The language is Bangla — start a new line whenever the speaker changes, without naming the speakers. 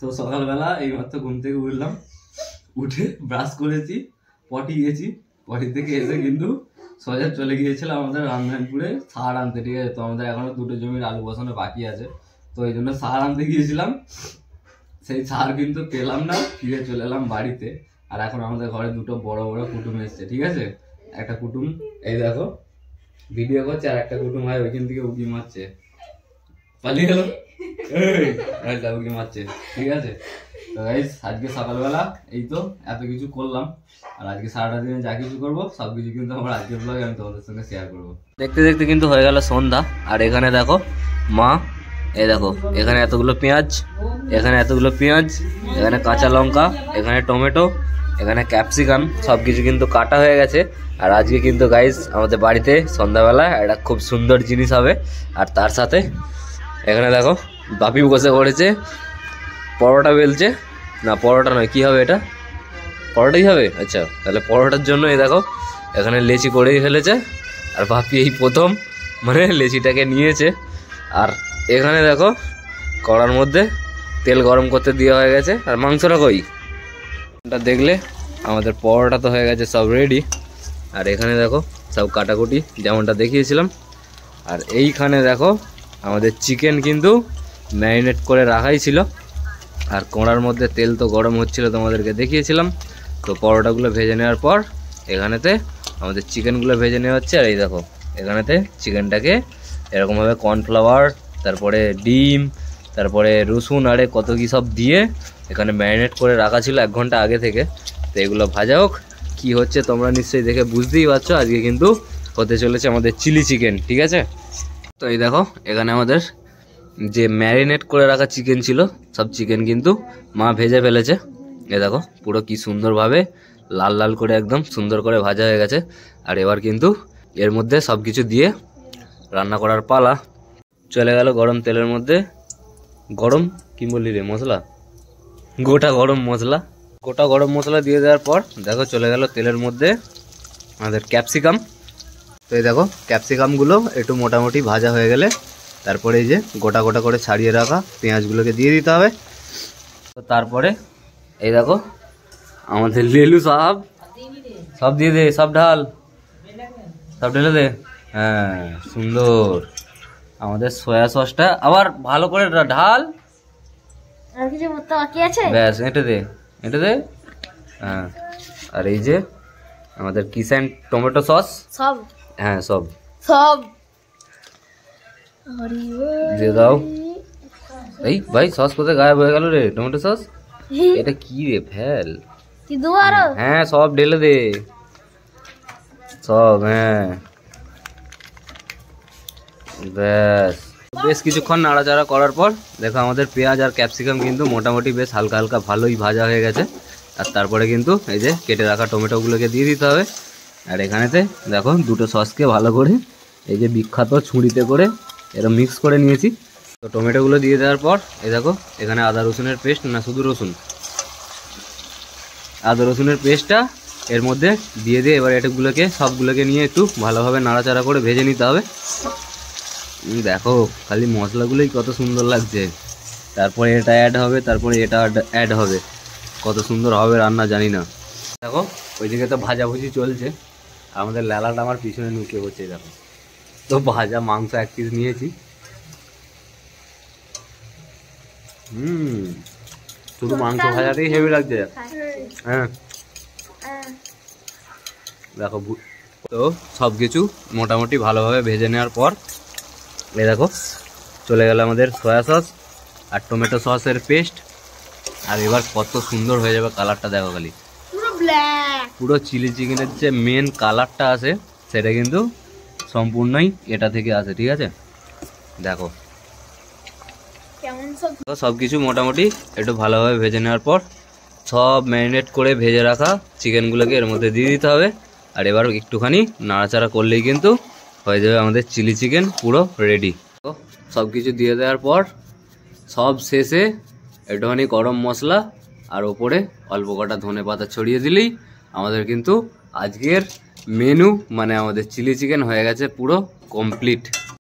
তো সকালবেলা এইমাত্র ঘুম থেকে উঠলাম, উঠে ব্রাশ করেছি, পটি গেছি, পটি থেকে এসে কিন্তু সোজা চলে গিয়েছিলাম আমাদের রামনারায়ণপুরে সার আনতে। ঠিক আছে, তো আমাদের এখনো 2টো জমির আলু বসানো বাকি আছে, তো এই জন্য সার আনতে গিয়েছিলাম। সেই সার কিন্তু পেলাম না, ফিরে চলে এলাম বাড়িতে। আর এখন আমাদের ঘরে 2টো বড় বড় কুটুম এসছে। ঠিক আছে, একটা কুটুম এই দেখো ভিডিও করছে, আর একটা কুটুম হয় ওইখান থেকে উকি মারছে, পালিয়ে গেল, উকি মারছে। ঠিক আছে, তো গাইস আজকে সকালবেলা এই তো এত কিছু করলাম, আর আজকে সারাটা দিনে যা কিছু করবো সবকিছু কিন্তু আমার আজকের ব্লগে আমি তোমাদের সঙ্গে শেয়ার করবো। দেখতে দেখতে কিন্তু হয়ে গেল সন্ধ্যা, আর এখানে দেখো মা, এই দেখো এখানে এতগুলো পেঁয়াজ, এখানে এতগুলো পেঁয়াজ, এখানে কাঁচা লঙ্কা, এখানে টমেটো, এখানে ক্যাপসিকাম, সবকিছু কিন্তু কাটা হয়ে গেছে। আর আজকে কিন্তু গাইস আমাদের বাড়িতে সন্ধ্যাবেলা একটা খুব সুন্দর জিনিস হবে। আর তার সাথে এখানে দেখো বাপি বসে পড়েছে, পরোটা বেলছে, না পরোটা নয়, কি হবে এটা, পরোটাই হবে। আচ্ছা, তাহলে পরোটার জন্য এই দেখো এখানে লেচি করেই ফেলেছে, আর বাপি এই প্রথম মানে লেচিটাকে নিয়েছে। আর এখানে দেখো কড়ার মধ্যে তেল গরম করতে দেওয়া হয়ে গেছে। আর মাংসটা কই, এটা দেখলে আমাদের পরোটা তো হয়ে গেছে সব রেডি। আর এখানে দেখো সব কাটাকুটি যেমনটা দেখিয়েছিলাম। আর এইখানে দেখো আমাদের চিকেন কিন্তু ম্যারিনেট করে রাখাই ছিল। আর কোড়ার মধ্যে তেল তো গরম হচ্ছিল, তোমাদেরকে দেখিয়েছিলাম। তো পরোটাগুলো ভেজে নেওয়ার পর এখানেতে আমাদের চিকেনগুলো ভেজে নেওয়া হচ্ছে। আর এই দেখো এখানেতে চিকেনটাকে এরকমভাবে কর্নফ্লাওয়ার, তারপরে ডিম, তারপরে রসুন আরে কত কী সব দিয়ে এখানে ম্যারিনেট করে রাখা ছিল 1 ঘন্টা আগে থেকে। তো এগুলো ভাজা হোক, কী হচ্ছে তোমরা নিশ্চয়ই দেখে বুঝতেই পারছো। আজকে কিন্তু হতে চলেছে আমাদের চিলি চিকেন। ঠিক আছে, তো এই দেখো এখানে আমাদের যে ম্যারিনেট করে রাখা চিকেন ছিল সব চিকেন কিন্তু মা ভেজে ফেলেছে। এ দেখো পুরো কি সুন্দরভাবে লাল লাল করে একদম সুন্দর করে ভাজা হয়ে গেছে। আর এবার কিন্তু এর মধ্যে সব কিছু দিয়ে রান্না করার পালা। চলে গেল গরম তেলের মধ্যে গরম কি বললি রে মশলা, গোটা গরম মশলা, গোটা গরম মশলা দিয়ে দেওয়ার পর দেখো চলে গেল তেলের মধ্যে আমাদের ক্যাপসিকাম। তো এই দেখো ক্যাপসিকামগুলো একটু মোটামুটি ভাজা হয়ে গেলে তারপরে এই যে গোটা গোটা করে ছাড়িয়ে রাখা পেঁয়াজগুলোকে দিয়ে দিতে হবে। তো তারপরে এই দেখো আমাদের লেলু সাহাব সব দিয়ে দে, সব ঢাল, সব ঢেলে দে। হ্যাঁ সুন্দর, আমাদের সয়া সসটা আবার ভালো করে ঢাল, ব্যাস এঁটে দে, এঁটে দে। হ্যাঁ, আর এই যে আমাদের কিষান টমেটো সস সব, হ্যাঁ সব সব দিয়ে দাও। এই ভাই সস কোথায় গায়েব হয়ে গেল রে, টমেটো সস এটা কি রে, ফেল, হ্যাঁ সব ঢেলে দে সব, হ্যাঁ ব্যাস। বেশ কিছুক্ষণ নাড়াচাড়া করার পর দেখো আমাদের পেঁয়াজ আর ক্যাপসিকাম কিন্তু মোটামুটি বেশ হালকা হালকা ভালোই ভাজা হয়ে গেছে। আর তারপরে কিন্তু এই যে কেটে রাখা টমেটোগুলোকে দিয়ে দিতে হবে। আর এখানেতে দেখো 2টো সসকে ভালো করে এই যে বিখ্যাত ছুরিতে করে এরকম মিক্স করে নিয়েছি। তো টমেটোগুলো দিয়ে দেওয়ার পর এই দেখো এখানে আদা রসুনের পেস্ট, না শুধু রসুন, আদা রসুনের পেস্টটা এর মধ্যে দিয়ে দিয়ে এবার এটাগুলোকে সবগুলোকে নিয়ে একটু ভালোভাবে নাড়াচাড়া করে ভেজে নিতে হবে। দেখো খালি মশলাগুলোই কত সুন্দর লাগছে, তারপরে এটা অ্যাড হবে, তারপরে এটা অ্যাড হবে, কত সুন্দর হবে রান্না জানি না। দেখো ওইদিকে তো ভাজাভুজি চলছে, আমাদের লালাটা আমার পিছনে নুকে হচ্ছে। দেখো তো ভাজা মাংস 1 পিস নিয়েছি। শুধু মাংস ভাজাতেই হেভি লাগছে। হ্যাঁ দেখো, তো সব কিছু মোটামুটি ভালোভাবে ভেজে নেওয়ার পর এই দেখো চলে গেল আমাদের সয়া সস আর টমেটো সসের পেস্ট। আর এবার কত সুন্দর হয়ে যাবে কালারটা, দেখো খালি পুরো চিলি চিকেনের যে মেন কালারটা আসে সেটা কিন্তু সম্পূর্ণই এটা থেকে আসে। ঠিক আছে, দেখো সব কিছু মোটামুটি একটু ভালোভাবে ভেজে নেওয়ার পর সব ম্যারিনেট করে ভেজে রাখা চিকেনগুলোকে এর মধ্যে দিয়ে দিতে হবে। আর এবার একটুখানি নাড়াচাড়া করলেই কিন্তু হয়ে যাবে আমাদের চিলি চিকেন পুরো রেডি। তো সব কিছু দিয়ে দেওয়ার পর সব শেষে একটুখানি গরম মশলা আর ওপরে অল্প কটা ধনে পাতা ছড়িয়ে দিলেই আমাদের কিন্তু আজকের মেনু মানে আমাদের চিলি চিকেন হয়ে গেছে পুরো কমপ্লিট।